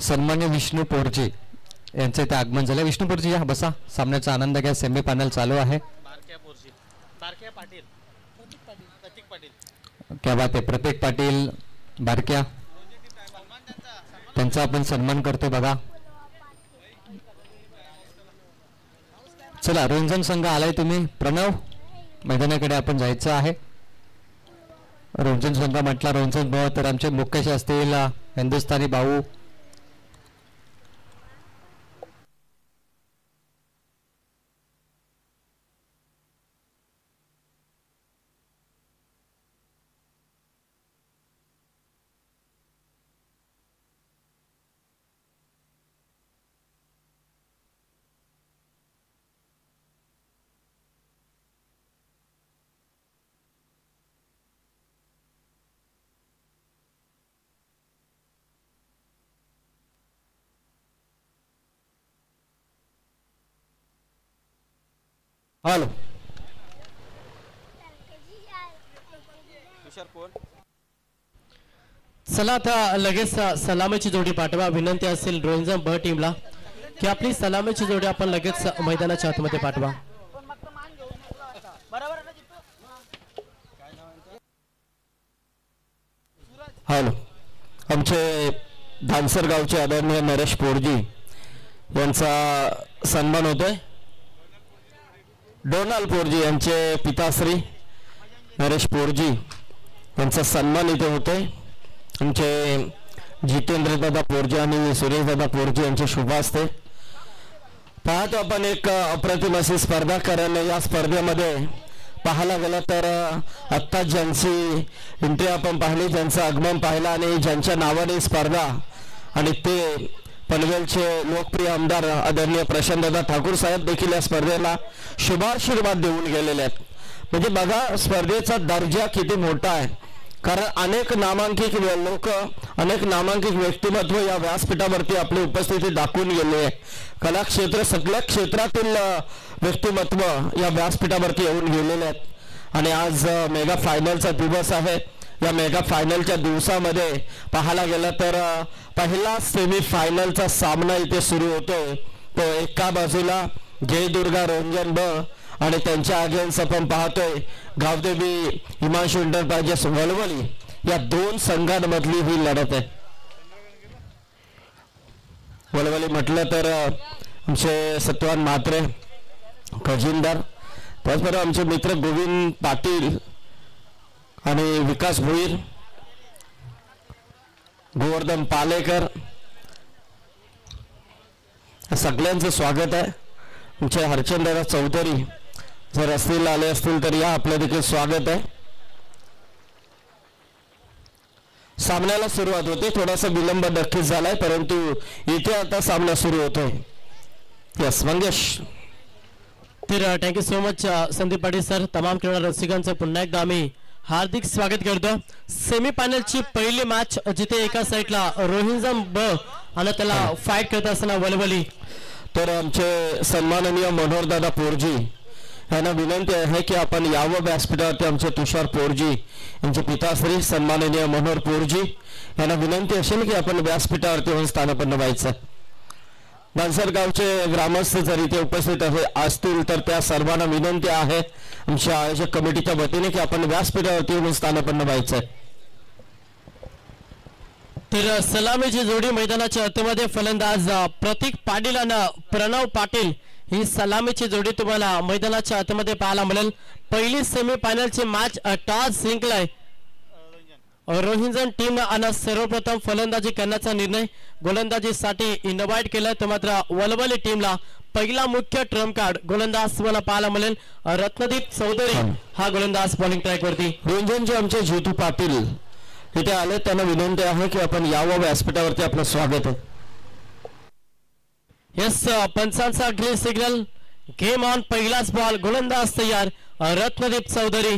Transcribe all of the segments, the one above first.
सन्मान्य विष्णू पोरजे यांचे इथे आगमन झाले. विष्णू पोरजे या बसा. सामन्याचा आनंद घ्या. सेमी फायनल चालू आहे. क्या बात आहे. प्रतीक पाटील बारक्या त्यांचा आपण सन्मान करतो बघा. चला रोंजन संघ आलाय. तुम्ही प्रणव मैदानाकडे आपण जायचं आहे. रोंजन संघ म्हटला रोंजन भाऊ तर आमचे मुकेश असतील हिंदुस्थानी भाऊ हॅलो चला आता लगेच सलामीची जोडी पाठवा. विनंती असेल रोहिंजन ब टीमला की आपली सलामीची जोडी आपण लगेच मैदानाच्या आतमध्ये पाठवा. हॅलो आमचे धानसर गावचे आदरणीय नरेश पोरजी यांचा सन्मान होतोय. डोनाल्ड पोरजी यांचे पिताश्री नरेश पोरजी यांचा सन्मान इथे होतोय. आमचे जितेंद्रदादा पोरजी आणि सुरेशदादा पोरजी यांचे शुभ असते. पाहतो आपण एक अप्रतिम अशी स्पर्धा. कारण या स्पर्धेमध्ये पाहायला गेलं तर आत्ता ज्यांची एंट्री आपण पाहिली, ज्यांचं आगमन पाहिलं आणि ज्यांच्या नावाने स्पर्धा आणि ते पनवेलचे लोकप्रिय आमदार आदरणीय प्रशांतदादा ठाकूर साहेब देखील या स्पर्धेला शुभाशीर्वाद देऊन गेलेले आहेत. म्हणजे बघा स्पर्धेचा दर्जा किती मोठा आहे. कारण अनेक नामांकित लोक, अनेक नामांकित व्यक्तिमत्व या व्यासपीठावरती आपली उपस्थिती दाखवून गेले आहे. कला क्षेत्र सगळ्या क्षेत्रातील व्यक्तिमत्व या व्यासपीठावरती येऊन गेलेले आहेत. आणि आज मेगा फायनलचा दिवस आहे. या मेगा फायनलच्या दिवसामध्ये पाहायला गेलं तर पहिला सेमी फायनलचा सामना इथे सुरू होतोय. तो एका बाजूला जयदुर्गा रोंजन ब आणि त्यांच्या अगेन्स्ट आपण पाहतोय गावदेवी हिमांशू एंटरप्राइजेस वलवली. या दोन संघांमधली ही लढत आहे. वलवली म्हटलं तर आमचे सत्वान म्हात्रे खजिनदार, त्याचबरोबर आमचे मित्र गोविंद पाटील आणि विकास भोईर, गोवर्धन पालेकर, सगळ्यांचं स्वागत आहे. आमचे हरचंद्रदादा चौधरी जर असतील आले असतील तर या आपलं देखील स्वागत आहे. सामन्याला सुरुवात होते. थोडासा विलंब नक्कीच झालाय परंतु इथे आता सामना सुरू होतोय. यस मंगेश. तर thank you so much Sandeep Patil sir. तमाम क्रीडा रसिकांचं पुन्हा एकदा आम्ही हार्दिक स्वागत करतो. सेमी फायनलची पहिली मॅच जिथे एका साईडला रोहिंजन ब आणि त्याला फाईट करत असताना वलवली. तर आमचे सन्माननीय मनोहरदादा पोरजी यांना विनंती आहे की आपण यावं व्यासपीठावरती. आमचे तुषार पोरजी यांचे पिताश्री सन्माननीय मनोहर पोरजी यांना विनंती असेल की आपण व्यासपीठावरती येऊन स्थानापन्न व्हायचं. दानसर गावचे ग्रामस्थ जर इथे उपस्थित असतील तर त्या सर्वांना विनंती आहे आमच्या आयोजक कमिटीच्या वतीने की आपण व्यासपीठावरती येऊन स्थानापन्न व्हायचं. तर सलामीची जोडी मैदानाच्या आतमध्ये फलंदाज प्रतीक पाटील आणि प्रणव पाटील ही सलामीची जोडी तुम्हाला मैदानाच्या आतमध्ये पाहायला मिळेल. पहिली सेमी फायनलची मॅच टॉस जिंकलाय रोहिंजन टीम आणि सर्वप्रथम फलंदाजी करण्याचा निर्णय गोलंदाजीसाठी इन्व्हाइट केलाय. तर मात्र वलवली टीमला पहिला मुख्य ट्रम्प कार्ड गोलंदाज तुम्हाला पाहायला मिळेल. रत्नदीप चौधरी हा गोलंदाज बॉलिंग ट्रॅक वरती. रोहिंजनचे आमचे जितू पाटील इथे आले. त्यांना विनंती आहे की आपण यावं व्यासपीठावरती. आपलं स्वागत आहे. यस पंचांचा ग्रीन सिग्नल. Game on. पहिलाच बॉल. गोलंदाज तयार रत्नदीप चौधरी.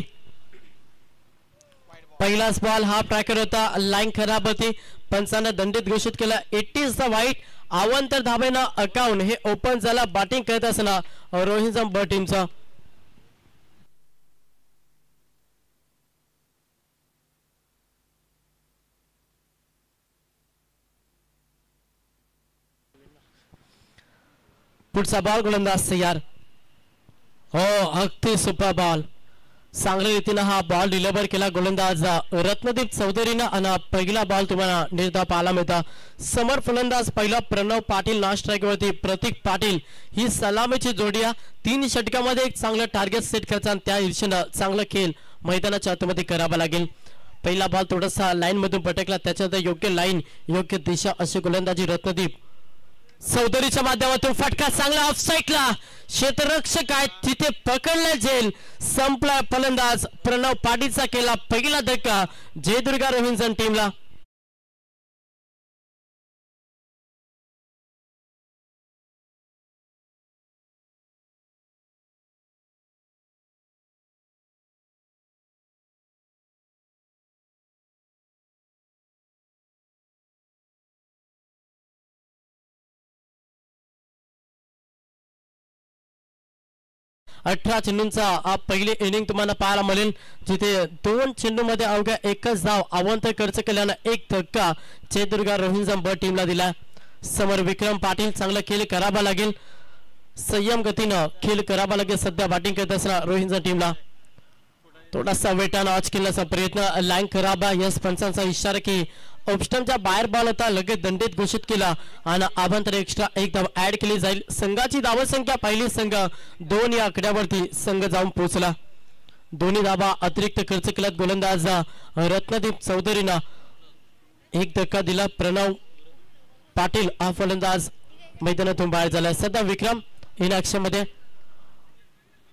पहिलाच बॉल हा ट्रॅकर होता. लाईन खराब होती. पंचांना दंडित घोषित केला. 80 वाईट. अवंतर धाबेनं अकाउंट हे ओपन झाला. बॅटिंग करत असताना रोहिंजन ब टीमचा. पुढचा बॉल गोलंदाज तयार. हो अगदी सुपर बॉल. चांगल्या रीतीनं हा बॉल डिलिव्हर केला गोलंदाज रत्नदीप चौधरीनं आणि पहिला बॉल तुम्हाला निर्धाव पाहायला मिळता. समोर फलंदाज पहिला प्रणव पाटील नॉन स्ट्राईक वरती प्रतीक पाटील. ही सलामीची जोडी 3 षटकामध्ये एक चांगलं टार्गेट सेट करायचं आणि त्या दिशेनं चांगलं खेळ मैदानाच्या आतमध्ये करावा लागेल. पहिला बॉल थोडासा लाईन मधून पटकला त्याच्यात योग्य लाईन योग्य दिशा अशी गोलंदाजी रत्नदीप चौधरीच्या माध्यमातून फटका चांगला ऑफसाईडला क्षेत्ररक्षक आहे तिथे पकडला जेल संपला. फलंदाज प्रणव पाटीलचा केला पहिला धक्का जयदुर्गा रोहिंजन टीमला. अठरा चेंडूंचा पहिली इनिंग तुम्हाला पाहायला मिळेल जिथे 2 चेंडूमध्ये अवघ्या एकच धाव अवंत खर्च केल्यानं एक धक्का जयदुर्गा रोहिंजन ब टीमला दिला. समोर विक्रम पाटील चांगला खेळ करावा लागेल संयम गतीनं खेळ करावा लागेल. सध्या बॅटिंग करत असताना रोहिंजन टीमला थोडासा वेटानं ऑच केल्याचा प्रयत्न लाईन खराब. यस पंचांचा इशारा की ऑप्शनच्या बाहेर बॉल होता लगेच दंडित घोषित केला आणि अभ्यंतर एक्स्ट्रा एक धाव ऍड केली जाईल. संघाची धावसंख्या पहिली संघ 2 या आकड्यावरती संघ जाऊन पोहोचला. दोन्ही धावा अतिरिक्त खर्च केल्यात गोलंदाज रत्नदीप चौधरीनं एक धक्का दिला. प्रणव पाटील हा फलंदाज मैदानातून बाहेर झाला. सध्या विक्रम इन ऍक्शन मध्ये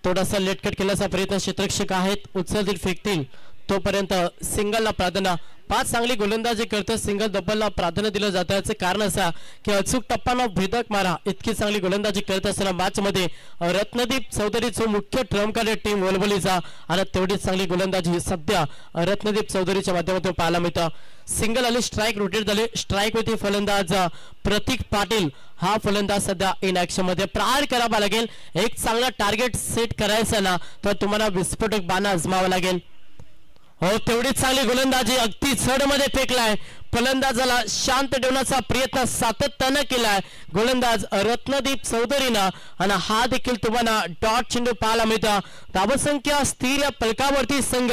थोडासा लेटकट केल्याचा प्रयत्न क्षेत्ररक्षक आहेत उचलतील फेकतील तोपर्यंत सिंगलला प्राधान्य. 5 चांगली गोलंदाजी करतो सिंगल डबलला प्राधान्य दिलं जातं. याचं कारण असं की अचूक टप्पानं भेदक मारा इतकी चांगली गोलंदाजी करत असताना मॅच मध्ये रत्नदीप चौधरीचा मुख्य ट्रम्प कार्ड टीम वलवलीचा आणि तेवढीच चांगली गोलंदाजी सध्या रत्नदीप चौधरीच्या माध्यमातून पाहायला मिळतं. सिंगल आली स्ट्राईक रोटेट झाले स्ट्राईक होती फलंदाज प्रतीक पाटील हा फलंदाज सध्या इन ऍक्शन मध्ये प्रहार करावा लागेल. एक चांगला टार्गेट सेट करायचं ना तर तुम्हाला विस्फोटक बाणा आजमावा लागेल. हो तेवढीच चांगली गोलंदाजी अगदी चढ मध्ये फेकलाय. फलंदाजाला शांत ठेवण्याचा प्रयत्न सातत्यानं केलाय गोलंदाज रत्नदीप चौधरीनं आणि हा देखील तुम्हाला डॉट चेंडू पाहायला मिळतं. धावसंख्या स्थिर या फलकावरती संघ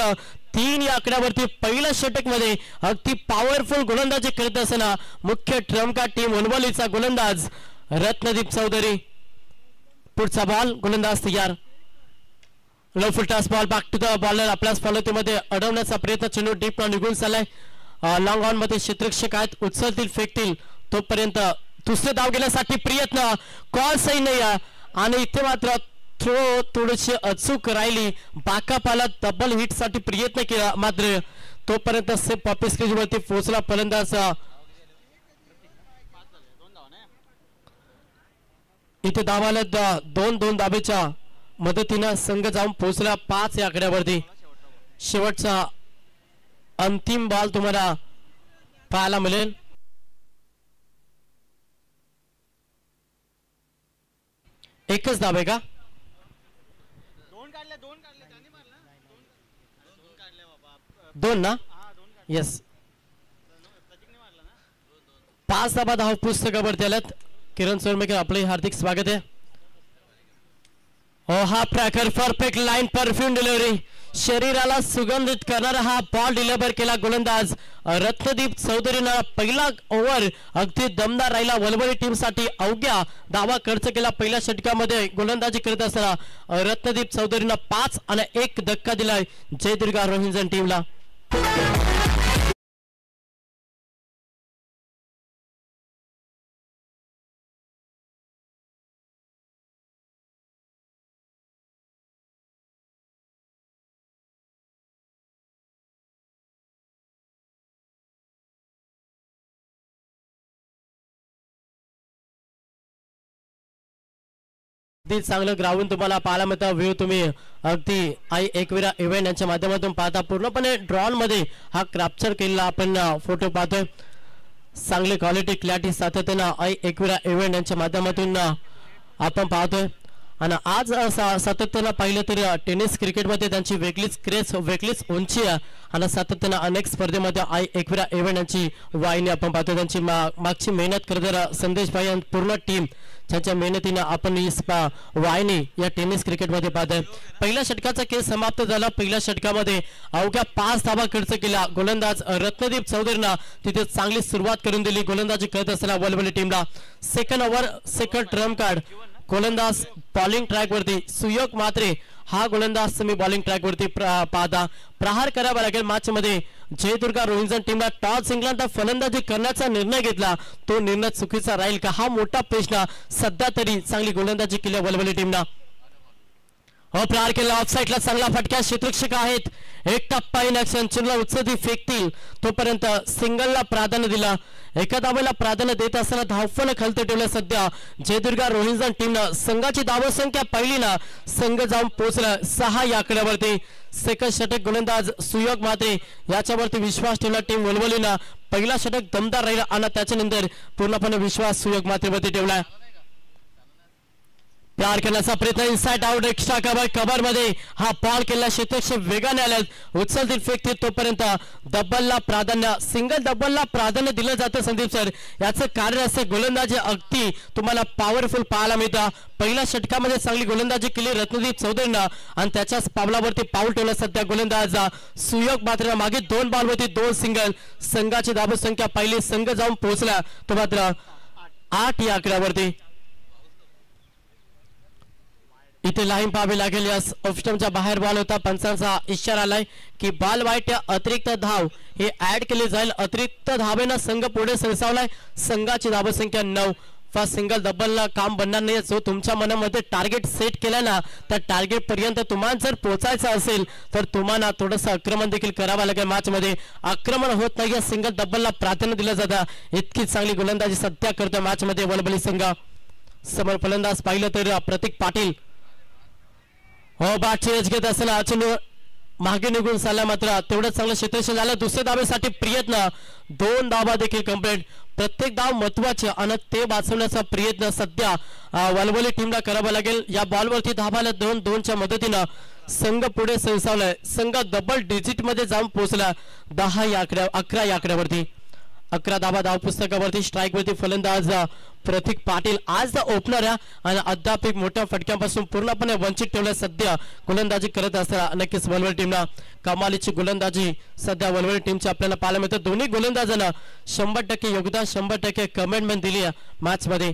3 या आकड्यावरती पहिल्या षटक मध्ये अगदी पॉवरफुल गोलंदाजी करत असताना मुख्य ट्रम्प टीम वनवलीचा गोलंदाज रत्नदीप चौधरी. पुढचा बॉल गोलंदाज तयार. Low full toss ball back to the bowler आपल्याच फॉलोमध्ये अडवण्याचा प्रयत्न चेंडू डीप निघून चाललाय. लॉंग ऑन मध्ये क्षेत्ररक्षक आहेत उचलतील फेकतील तोपर्यंत दुसरे धाव घेण्यासाठी प्रयत्न कॉल सही नाही आणि इथे मात्र थ्रो थोडीशी अचूक राहिली. बाकापाला डबल हिट साठी प्रयत्न केला मात्र तोपर्यंत सेफ पॉपी स्क्रीज वरती पोहोचला फलंदाज. इथे धावाला 2 धाबेच्या मदतीनं संघ जाऊन पोहोचला 5 या आकड्यावरती. शेवटचा अंतिम बॉल तुम्हाला पाहायला मिळेल. एकच धाब आहे का? 2 ना येस 5 धाबा धाव पुस्तकावरती आल्यात. किरण सोरमेकर आपले हार्दिक स्वागत आहे. हो हा tracker perfect line perfume delivery शरीराला सुगंधित करणारा हा बॉल डिलिव्हर केला गोलंदाज रत्नदीप चौधरीनं. पहिला ओव्हर अगदी दमदार राहिला वलवली टीम साठी अवघ्या धावा खर्च केला पहिल्या षटकामध्ये गोलंदाजी करत असताना रत्नदीप चौधरीनं 5 आणि 1 धक्का दिलाय जयदुर्गा रोहिंजन टीमला. अगदी चांगलं ग्राउंड तुम्हाला पाहायला मिळतं. व्ह्यू तुम्ही अगदी आई एकविरा इव्हेंट यांच्या माध्यमातून पाहता. पूर्णपणे ड्रॉन मध्ये हा कॅप्चर केलेला आपण फोटो पाहतोय. चांगली क्वालिटी क्लॅरिटी सातत्यानं आई एकविरा इव्हेंट यांच्या माध्यमातून आपण पाहतोय. आणि आज सातत्यानं पाहिलं तर टेनिस क्रिकेटमध्ये त्यांची वेगळीच क्रेज वेगळीच उंची आहे आणि सातत्यानं अनेक स्पर्धेमध्ये एकविरा इव्हेंट यांची वाहिनी आपण पाहतो. त्यांची मागची मेहनत करणारा संदेश भाई आणि पूर्ण टीम त्यांच्या मेहनतीनं आपण ही वाहिनी या टेनिस क्रिकेटमध्ये पाहतोय. पहिल्या षटकाचा खेळ समाप्त झाला. पहिल्या षटकामध्ये अवघ्या 5 धावा खर्च केला गोलंदाज रत्नदीप चौधरीनं तिथे चांगली सुरुवात करून दिली गोलंदाजी करत असताना वलवली टीमला. Second over second trump card गोलंदाज बॉलिंग ट्रॅक वरती सुयोग मात्रे हा गोलंदाज तुम्ही बॉलिंग ट्रॅक वरती पाहता. प्रहार करावा लागेल मॅच मध्ये. जयदुर्गा रोहिंजन टीमला टॉस जिंकल्यानंतर फलंदाजी करण्याचा निर्णय घेतला तो निर्णय चुकीचा राहील का हा मोठा प्रश्न. सध्या तरी चांगली गोलंदाजी केली वलवली टीमला. प्रहार केला ऑफसाईडला चांगला फटका क्षेत्ररक्षक आहेत. एक टप्पा इन ऍक्शन चुनला उचलती फेकतील तोपर्यंत सिंगलला प्राधान्य दिला. एका धावेला प्राधान्य देत असताना धावफलक खालती ठेवलं. सध्या जयदुर्गा रोहिंजन टीमनं संघाची धावसंख्या पहिलीना संघ जाऊन पोहोचला 6 या आकड्यावरती. सेकंड षटक गोलंदाज सुयोग मात्रे याच्यावरती विश्वास ठेवला टीम वलवलीनं. पहिला षटक दमदार राहिला आणि त्याच्यानंतर पूर्णपणे विश्वास सुयोग मात्रेवरती ठेवला. प्यार करण्याचा प्रयत्न इनसाइड आउट एक्स्ट्रा कव्हर मध्ये हा बॉल केला. क्षेत्ररक्षक वेगाने आले उचलतील फेकतील तोपर्यंत डबलला प्राधान्य सिंगल डबलला प्राधान्य दिलं जातं. संदीप सर याचं कारण असं गोलंदाजी अगदी तुम्हाला पॉवरफुल पाहायला मिळतं. पहिल्या षटकामध्ये चांगली गोलंदाजी केली रत्नदीप चौधरीनं आणि त्याच्याच पावलावरती पाऊल ठेवलं सध्या गोलंदाज सुयोग मात्र. मागे 2 बॉलवरती 2 सिंगल. संघाची धावसंख्या पहिली संघ जाऊन पोहोचला तो मात्र 8 या आकड्यावरती. इथे लाईन पाहावी लागेल. या ऑफस्टमच्या बाहेर बॉल होता. पंचांचा इशारा आलाय की बॉल वाईट अतिरिक्त धाव हे ऍड केले जाईल. अतिरिक्त धावेनं संघ पुढे सरसावलाय. संघाची धावसंख्या 9. फर्स्ट सिंगल डबलला काम बनणार नाही. जो तुमच्या मनामध्ये टार्गेट सेट केला ना त्या टार्गेट पर्यंत तुम्हाला जर पोहोचायचं असेल तर तुम्हाला थोडंसं आक्रमण देखील करावं लागेल. मॅच मध्ये आक्रमण होत नाही. सिंगल डबलला प्राधान्य दिलं जातं. इतकी चांगली गोलंदाजी सध्या करतो मॅच मध्ये वलवली संघ. समोर फलंदाज पाहिलं तर प्रतीक पाटील बॅट चेंज घेत असताना अचून मागे निघून चालला. मात्र तेवढं चांगलं क्षेत्ररक्षण झालं. दुसऱ्या धावेसाठी प्रयत्न 2 धावा देखील कंप्लीट. प्रत्येक धाव महत्वाचे आणि ते वाचवण्याचा प्रयत्न सध्या वलवली टीमला करावा लागेल. या बॉलवरती धावाला 2-2च्या मदतीनं संघ पुढे सरसावलाय. संघ डबल डिजिट मध्ये जाऊन पोहोचला 11 या आकड्यावरती. 11 धावा धाव पुस्तकावरती. स्ट्राईक वरती फलंदाज प्रतीक पाटील आज ओपनर आहे आणि अद्याप एक मोठ्या फटक्यापासून पूर्णपणे वंचित ठेवलं. सध्या गोलंदाजी करत असताना नक्कीच वलवली टीमला कमालीची गोलंदाजी सध्या वलवली टीमची आपल्याला पाहायला मिळतं. दोन्ही गोलंदाजांना 100% योगदान 100% कमिटमेंट दिली आहे मॅच मध्ये.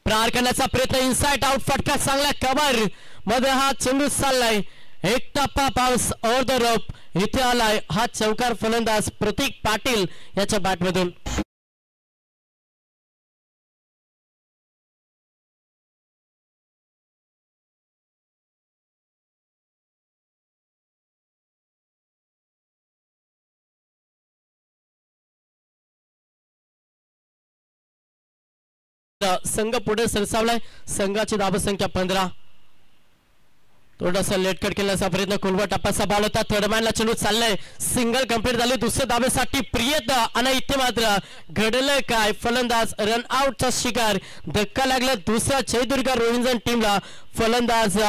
प्रहार करण्याचा प्रयत्न इनसाइड आउट फटका चांगला कव्हर मध्ये हा चेंडू चाललाय. एक टप्पा पाऊस ओव्हर द रोप इथे आलाय. हा चौकार फलंदाज प्रतीक पाटील याच्या बॅटमधून. संघ पुढे सरसावलाय. संघाची धावसंख्या 15. थोडासा लेटकट केल्याचा प्रयत्न कुलवा टप्प्याचा बॉल होता. थर्डमॅनला चेंडू चाललाय. सिंगल कंप्लीट झाली. दुसऱ्या धावेसाठी प्रयत्न आणि इथे मात्र घडलंय काय फलंदाज रन आउटचा शिकार. धक्का लागला दुसऱ्या जयदुर्गा रोहिंजन टीमला. फलंदाज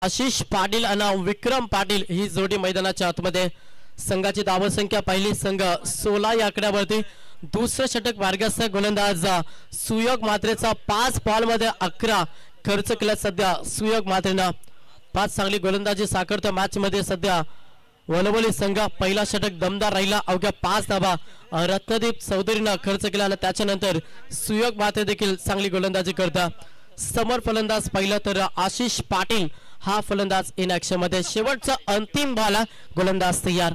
आशिष पाटील आणि विक्रम पाटील ही जोडी मैदानाच्या आतमध्ये. संघाची धावसंख्या पहिली संघ 16 या आकड्यावरती. दुसरं षटक मार्गस्थ गोलंदाज सुयोग मात्रेचा 5 बॉलमध्ये 11 खर्च केला. सध्या सुयोग मात्रेनं 5 चांगली गोलंदाजी साकारतो मॅच मध्ये. सध्या वलवली संघ पहिला षटक दमदार राहिला. अवघ्या 5 धावा रत्नदीप चौधरीनं खर्च केला आणि त्याच्यानंतर सुयोग मात्रे देखील चांगली गोलंदाजी करता. समोर फलंदाज पहिला तर आशिष पाटील हा फलंदाज इन ऍक्शन मध्ये. शेवटचा अंतिम बॉल गोलंदाज तयार.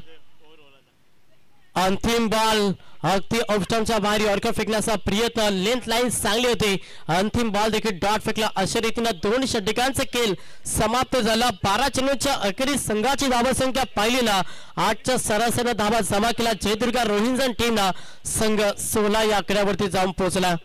अंतिम बॉल अगदी ऑफस्टंपच्या बाहेर यॉर्कर फेकण्याचा प्रयत्न, लेंथ लाईन चांगली होती, अंतिम बॉल देखील डॉट फेकला. अशा रीतीने 2 षटकांचा खेळ समाप्त झाला. 12 चेंडूच्या अखेरीस संघाची धावसंख्या पाहिली ना 8च्या सरासरी धावा जमा केला जयदुर्गा रोहिंजन टीमना. संघ 16 या आकड्यावरती जाऊन पोहोचला.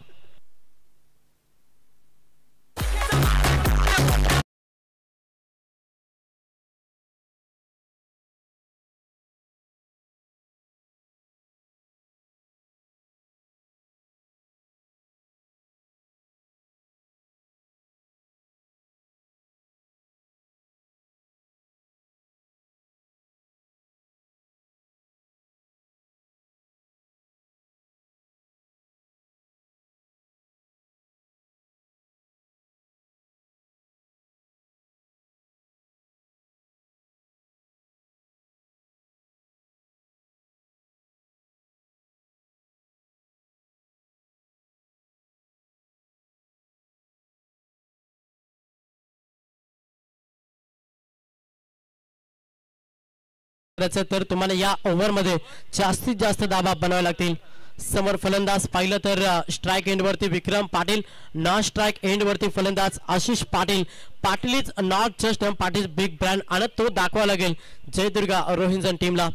तर तुम्हाला या ओव्हरमध्ये जास्तीत जास्त धावा बनवावे लागतील. समोर फलंदाज पाहिलं तर स्ट्राइक एंडवरती विक्रम पाटील, नॉन स्ट्राइक एंडवरती फलंदाज Ashish Patil. Patil is not just Patil big brand आणि तो दाखवा लागेल जयदुर्गा रोहिंजन टीमला.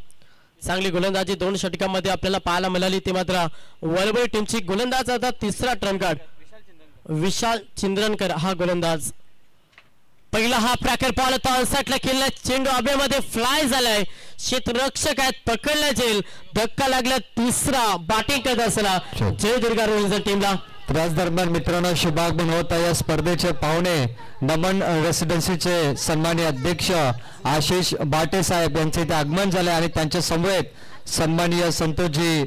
चांगली गोलंदाजी 2 षटकांमध्ये आपल्याला पाहायला मिळाली. ती मात्र वलबळी टीमची गोलंदाज आता तिसरा ट्रम्प विशाल चिंद्रनकर हा गोलंदाज. पहिला हा प्रॅकर बॉल होता, अनसाटला खेळला, चेंडू हवेमध्ये फ्लाय झालाय, क्षेत्ररक्षक आहेत, पकडला जाईल, धक्का लागला, तिसरा बॅटिंग करत असला जयदुर्गा रोहिंजन टीमला. त्याच दरम्यान मित्रांनो शुभागमन होत आहे या स्पर्धेचे पाहुणे नमन रेसिडेन्सीचे सन्माननीय अध्यक्ष आशिष बाटे साहेब यांचे इथे आगमन झाले आणि त्यांच्या समवेत सन्माननीय संतोषजी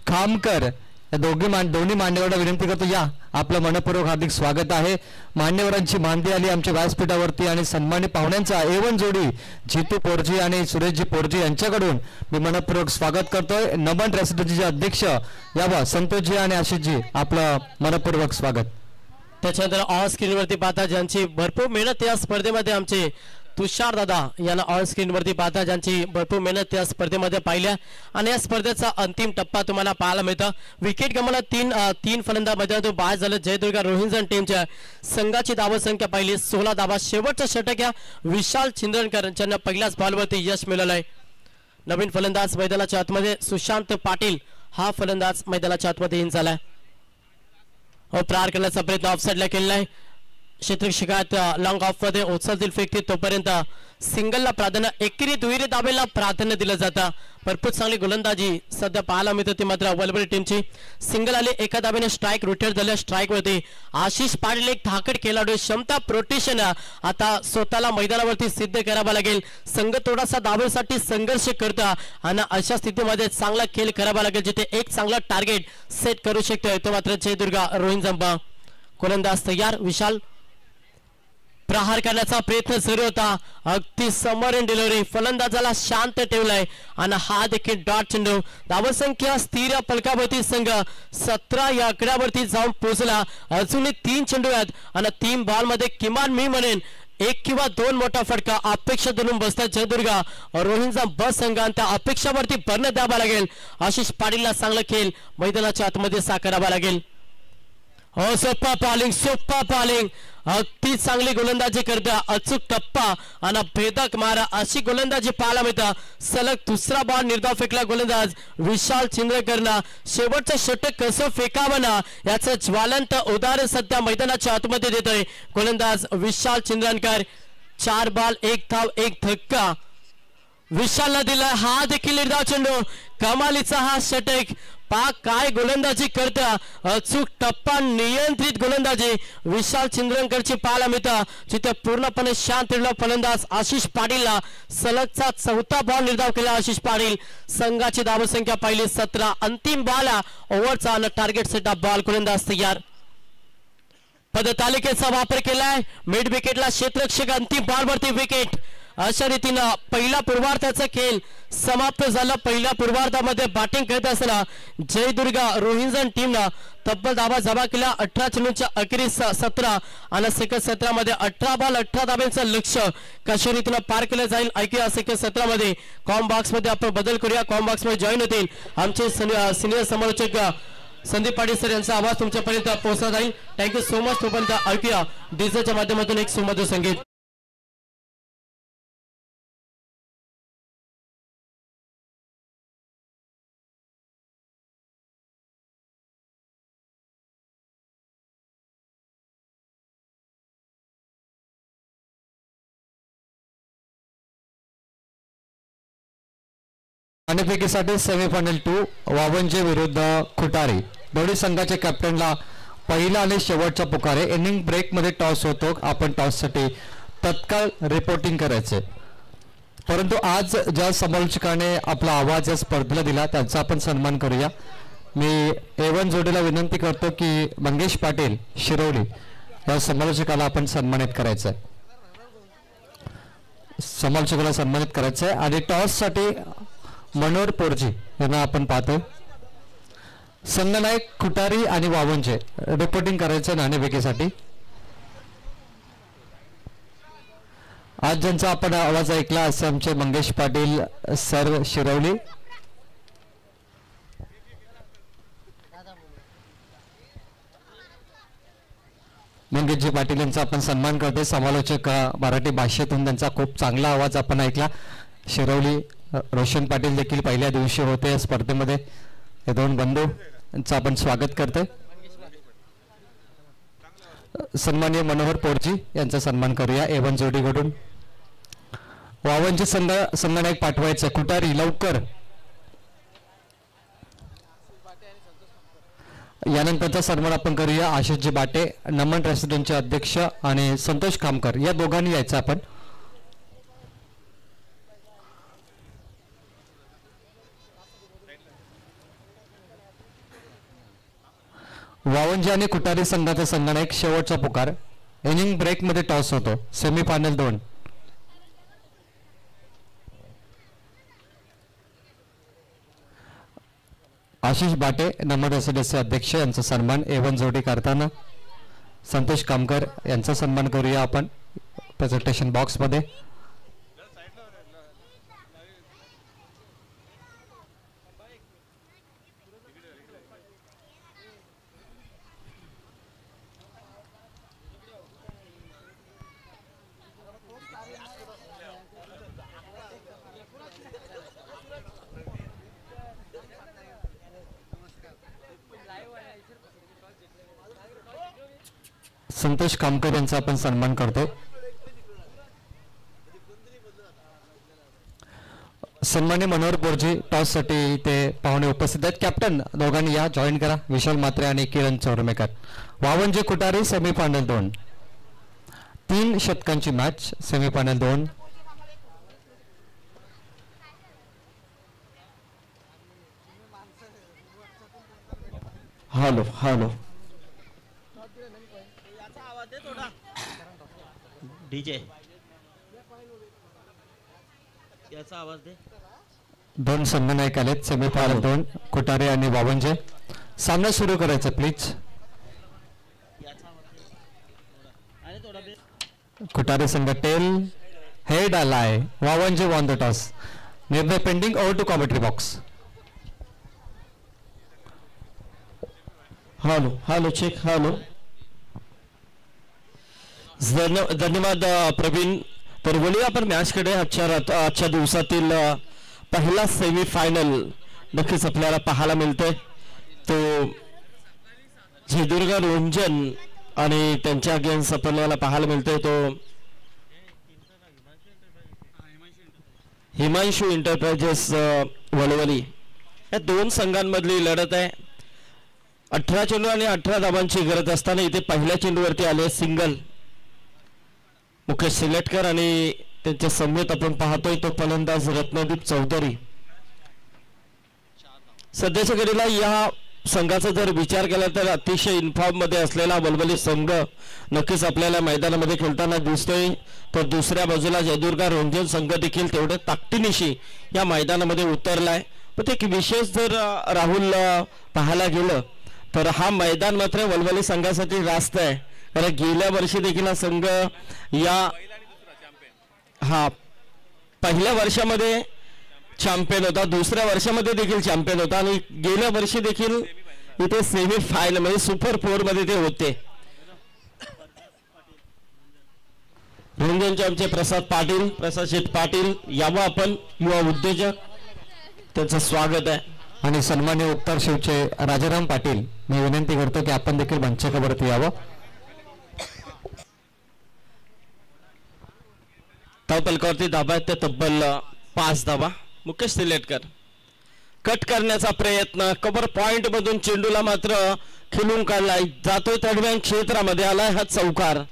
खामकर या दोन्ही मान्यवरांना विनंती करतो या आपलं मनपूर्वक हार्दिक स्वागत आहे. मान्यवरांची मांदी आली आमच्या व्यासपीठावरती आणि सन्मानित पाहुण्यांचा A1 जोडी जितू पोरजी आणि सुरेशजी पोरजी यांच्याकडून मी मनपूर्वक स्वागत करतोय. नमन रेसिडेन्सीचे अध्यक्ष यावा संतोषजी आणि आशिषजी आपलं मनपूर्वक स्वागत. त्याच्यानंतर ऑन स्क्रीनवरती पाहता ज्यांची भरपूर मेहनत या स्पर्धेमध्ये आमचे तुषार दादा यांना ऑन स्क्रीनवरती पाहता ज्यांची भरपूर मेहनत या स्पर्धेमध्ये पाहिल्या आणि या स्पर्धेचा अंतिम टप्पा तुम्हाला पाहायला मिळतं. विकेट गमावला 3 फलंदाज मैदानातून बाद झालं. जयदुर्गा रोहिंजन टीमच्या संघाची धावसंख्या पाहिली 16 धावा. शेवटचं षटक या विशाल चिंद्रनकर यांना पहिल्याच बॉलवरती यश मिळालं आहे. नवीन फलंदाज मैदानाच्या आतमध्ये सुशांत पाटील हा फलंदाज मैदानाच्या आतमध्ये इन झालाय. प्रहार करण्याचा प्रयत्न ऑफसाइडला केलेला आहे. क्षेत्ररक्षकात लॉंग ऑफ मध्ये उचलतील फेकते तोपर्यंत सिंगलला प्राधान्य, एकेरी दुहेरी दाबेला प्राधान्य दिलं जातं. भरपूर चांगली गोलंदाजी सध्या पाहायला मिळते ती मात्र वलबळी टीमची. सिंगल आले, एका दाबेने स्ट्राइक रोटेट झाल्या. स्ट्राइक वरती आशिष पाटील एक धाकड खेळाडू, क्षमता प्रोटेक्शन आता स्वतःला मैदानावरती सिद्ध करावा लागेल. संघ थोडासा दाबेसाठी संघर्ष करता आणि अशा स्थितीमध्ये चांगला खेळ करावा लागेल जिथे एक चांगला टार्गेट सेट करू शकतोय तो मात्र जयदुर्गा रोहिंजन. गोलंदाज तयार, विशाल प्रहार करण्याचा प्रयत्न सुरू होता. अगदी समोर इन डिलिव्हरी, फलंदाजाला शांत ठेवलाय आणि हा देखील डॉट चेंडू. धावसंख्या स्थिर फलकावरती संघ 17 या आकड्यावरती जाऊन पोहोचला. अजूनही 3 चेंडू आहेत आणि 3 बॉल मध्ये किमान मी म्हणेन 1 किंवा 2 मोठा फटका अपेक्षा धरून बसतात जयदुर्गा रोहिंजन बस संघ आणि त्या अपेक्षावरती भरणं द्यावा लागेल. आशिष पाटीलला चांगला खेळ मैदानाच्या आतमध्ये साकारावा लागेल. हो सोप्पा बॉलिंग अगदी चांगली गोलंदाजी करता, अचूक टप्पा आणि भेदक मारा अशी गोलंदाजी पाहायला मिळतं. सलग दुसरा बॉल निर्धाव फेकला गोलंदाज विशाल चिंद्रकरना. शेवटचं षटक कसं फेकावं ना याचं ज्वलंत उदाहरण सध्या मैदानाच्या आतमध्ये देतोय गोलंदाज विशाल चिंद्रकर. 4 बॉल 1 धाव 1 धक्का विशालला दिला. हा देखील निर्धाव चेंडू, कमालीचा हा षटक. पाक काय गोलंदाजी करता, अचूक टप्पा नियंत्रित गोलंदाजी विशाल चिंद्रकरची पाहायला मिळतं जिथे पूर्णपणे शांत फलंदाज आशिष पाटीलला सलगचा 4था बॉल निर्धाव केला. आशिष पाटील संघाची धावसंख्या पाहिली 17. अंतिम बॉल ओव्हरचा आणि टार्गेट सेटअप बॉल. गोलंदाज तयार, पदतालिकेचा वापर केलाय. मिड विकेटला क्षेत्ररक्षक, अंतिम बॉलवरती विकेट अशा रीतीनं पहिल्या पूर्वार्धाचा खेळ समाप्त झाला. पहिल्या पूर्वार्धामध्ये बॅटिंग करत असताना जयदुर्गा रोहिंजन टीमनं तब्बल धावा जमा केल्या. 18 चेंडूंच्या अखेरीस 17 आणि सेकंड 17 मध्ये 18 बॉल 18 धाब्यांचं लक्ष्य कशा रीतीनं पार केलं जाईल ऐकूया. सेकंड 17 मध्ये कॉम बॉक्स मध्ये आपण बदल करूया. कॉम बॉक्स मध्ये जॉईन होतील आमचे सिनियर समालोचक संदीप पाटील सर यांचा आवाज तुमच्यापर्यंत पोहोचला जाईल. Thank you so much. तोपर्यंत ऐकूया डीजेच्या माध्यमातून एक सुमधुर संगीत. नाणेफेकीसाठी सेमीफायनल 2 वावंजे विरुद्ध खुटारी. दोन्ही संघाच्या कॅप्टनला पहिला आणि शेवटचा पुकार आहे. इनिंग ब्रेक मध्ये टॉस होतो. आपण टॉससाठी तत्काळ रिपोर्टिंग करायचे. परंतु आज ज्या समालोचकाने आपला आवाज या स्पर्धेला दिला त्यांचा आपण सन्मान करूया. मी A1 जोडीला विनंती करतो की मंगेश पाटील शिरोली या समालोचकाला आपण सन्मानित करायचं आहे. समालोचकाला सन्मानित करायचं आहे आणि टॉससाठी मनोहर पोरजी यांना आपण पाहतो. संघनायक खुटारी आणि वावंजे रिपोर्टिंग करायचं नाणेफेकीसाठी. आज ज्यांचा आपण आवाज ऐकला असे आमचे मंगेश पाटील सर शिरवली. मंगेशजी पाटील यांचा आपण सन्मान करतो. समालोचक मराठी भाषेतून त्यांचा खूप चांगला आवाज आपण ऐकला. शिरवली रोशन पाटील देखील पहिल्या दिवशी होते या स्पर्धेमध्ये. हे दोन बंधू यांचं आपण स्वागत करतोय. सन्माननीय मनोहर पोरजी यांचा सन्मान करूया A1 जोडीकडून. वावंजे संघनायक पाठवायचं खुटारी लवकर. यानंतरचा सन्मान आपण करूया आशिषजी बाटे नमन रेसिडेंटचे अध्यक्ष आणि संतोष खामकर या दोघांनी यायचं आपण. वावंजे आणि खुटारी संघाचा संघनायक शेवटचा पुकार. इनिंग ब्रेक मध्ये टॉस होतो. सेमीफायनल 2. आशिष बाटे नमन रेसिडेंटचे अध्यक्ष यांचा सन्मान A1 जोडी करताना संतोष कामकर यांचा सन्मान करूया आपण प्रेझेंटेशन बॉक्स मध्ये. संतोष कामकर यांचा आपण सन्मान करतो. सन्मान्य मनोहर पोरजी टॉस साठी ते पाहुणे उपस्थित आहेत. कॅप्टन दोघांनी या जॉईन करा. विशाल म्हात्रे आणि किरण चौरमेकर. वावंजे खुटारी सेमीफायनल 2. 3 षटकांची match semifinal 2. Hello hello DJ याचा आवाज दे. 2 संघनायक आलेत सेमीफायनल 2 खुटारे आणि वावंजे. सामना सुरू करायचा प्लीज. खुटारे संघ टेल हेड आलाय. Vavanje won the toss. निर्णय pending. Over to commentary box. Hello hello check. Hello धन्यवाद प्रवीण. तर बोलूया आपण मॅचकडे. आजच्या दिवसातील पहिला सेमीफायनल नक्कीच आपल्याला पाहायला मिळतोय. तो जयदुर्गा रोंजन आणि त्यांच्या अगेन्स्ट आपल्याला पाहायला मिळतोय तो हिमांशू एंटरप्राइजेस वळवली. या 2 संघांमधली लढत आहे. 18 चेंडू आणि 18 धावांची गरज असताना इथे पहिल्या चेंडूवरती आले सिंगल मुकेश सिलेटकर आणि त्यांच्या समवेत आपण पाहतोय तो फलंदाज रत्नदीप चौधरी. सध्याच्या घडीला या संघाचा जर विचार केला तर अतिशय इन्फॉर्म मध्ये असलेला वलवली संघ नक्कीच आपल्याला मैदानामध्ये खेळताना दिसतोय. तर दुसऱ्या बाजूला जयदुर्गा रोंजन संघ देखील तेवढ्या ताकदीनिशी या मैदानामध्ये उतरलाय. पण ते विशेष जर राहुल पाहायला गेलं तर हा मैदान मात्र वलवली संघासाठी रास्त आहे. कारण गेल्या वर्षी देखील हा संघ हा पहिल्या वर्षामध्ये चॅम्पियन होता, दुसऱ्या वर्षामध्ये देखील चॅम्पियन होता आणि गेल्या वर्षी देखील इथे सेमी फायनल म्हणजे सुपर 4 मध्ये ते होते. रोंजनचे आमचे प्रसाद शेठ पाटील यावं आपण युवा उद्योजक, त्यांचं स्वागत आहे. आणि सन्मान्य उत्तर शिवचे राजाराम पाटील, मी विनंती करतो की आपण देखील मंचावरती यावं. धावपलकावरती धाबा आहेत ते तब्बल 5 धाबा. मुकेश सिलेटकर कट करण्याचा प्रयत्न, कव्हर पॉइंट मधून चेंडूला मात्र खिलून काढलाय, जातोय तडव्यान क्षेत्रामध्ये आलाय हा चौकार.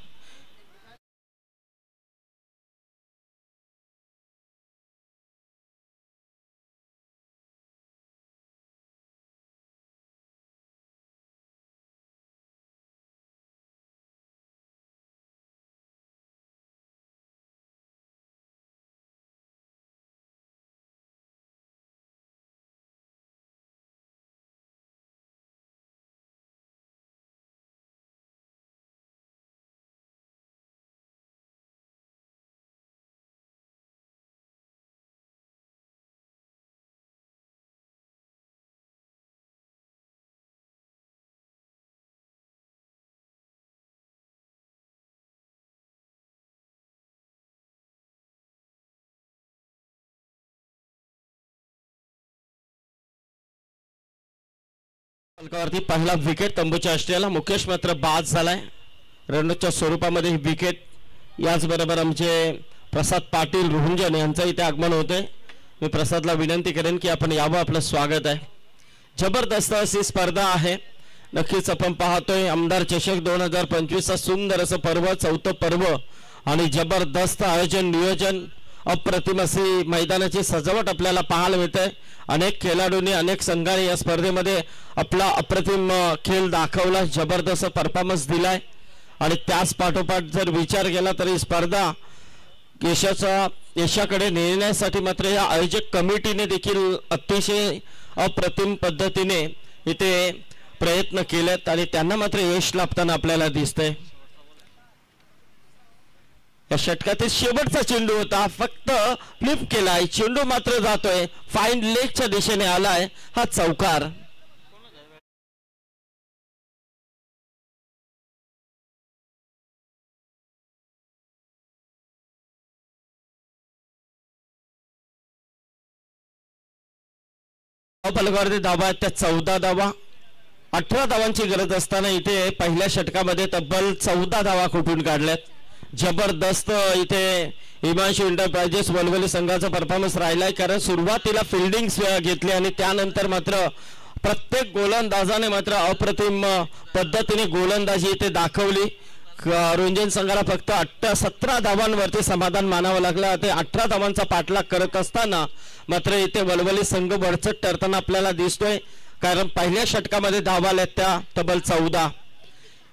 फलकावरती पहिला विकेट तंबूच्या ऑस्ट्रेलियाला. मुकेश मात्र बाद झालाय रणच्या स्वरूपामध्ये ही विकेट. याचबरोबर आमचे प्रसाद पाटील रुंजन यांचं इथे आगमन होते. मी प्रसादला विनंती करेन की आपण यावं, आपलं स्वागत आहे. जबरदस्त अशी स्पर्धा आहे. नक्कीच आपण पाहतोय आमदार चषक 2025 सुंदर असं पर्व, 4थं पर्व आणि जबरदस्त आयोजन नियोजन, अप्रतिम अशी मैदानाची सजावट आपल्याला पाहायला मिळते. अनेक खेळाडूंनी अनेक संघाने या स्पर्धेमध्ये आपला अप्रतिम खेळ दाखवला, जबरदस्त परफॉर्मन्स दिलाय आणि त्याच पाठोपाठ जर विचार केला तर ही स्पर्धा यशाकडे नेण्यासाठी मात्र या आयोजक कमिटीने देखील अतिशय अप्रतिम पद्धतीने इथे प्रयत्न केलेत आणि त्यांना मात्र यश लाभताना आपल्याला दिसतंय. या षटकातील शेवटचा चेंडू होता, फक्त फ्लिप केलाय, चेंडू मात्र जातोय फाईन लेगच्या दिशेने आलाय हा चौकार. फलकावरती धावा आहेत त्या 14 धावा. 18 धावांची गरज असताना इथे पहिल्या षटकामध्ये तब्बल 14 धावा कुठून काढल्यात. जबरदस्त इथे हिमांशू एंटरप्राइजेस वलवली संघाचा परफॉर्मन्स राहिलाय. कारण सुरुवातीला फिल्डिंग घेतली आणि त्यानंतर मात्र प्रत्येक गोलंदाजाने मात्र अप्रतिम पद्धतीने गोलंदाजी इथे दाखवली. रोंजन संघाला फक्त 17 धावांवरती समाधान मानावं लागलं. ते 18 धावांचा पाठलाग करत असताना मात्र इथे वलवली संघ वरचढ ठरताना आपल्याला दिसतोय. कारण पहिल्या षटकामध्ये धावा आल्या त्या तब्बल 14.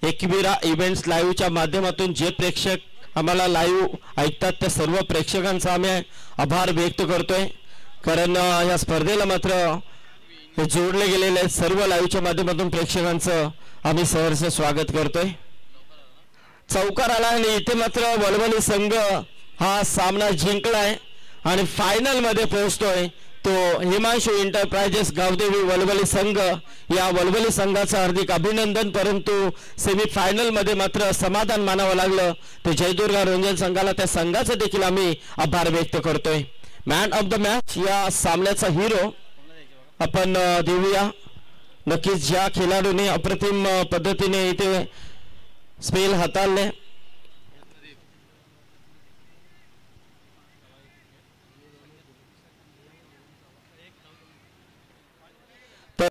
एकविरा इव्हेंट्स लाईव्हच्या माध्यमातून जे प्रेक्षक आम्हाला लाईव्ह ऐकतात त्या सर्व प्रेक्षकांचा आम्ही आभार व्यक्त करतोय. कारण या स्पर्धेला मात्र जोडले गेलेले सर्व लाईव्हच्या माध्यमातून प्रेक्षकांचं आम्ही सहर्ष स्वागत करतोय. चौकार आला आणि इथे मात्र वलवली संघ हा सामना जिंकलाय आणि फायनल मध्ये पोहोचतोय तो हिमांशू एंटरप्राइजेस गावदेवी वलवली संघ. या वलवली संघाचं हार्दिक अभिनंदन. परंतु सेमी फायनल मध्ये मात्र समाधान मानावं लागलं ते जयदुर्गा रोंजन संघाला. त्या संघाचं देखील आम्ही आभार व्यक्त करतोय. मॅन ऑफ द मॅच या सामन्याचा हिरो आपण देऊया. नक्कीच ज्या खेळाडूने अप्रतिम पद्धतीने इथे स्पेल हाताळले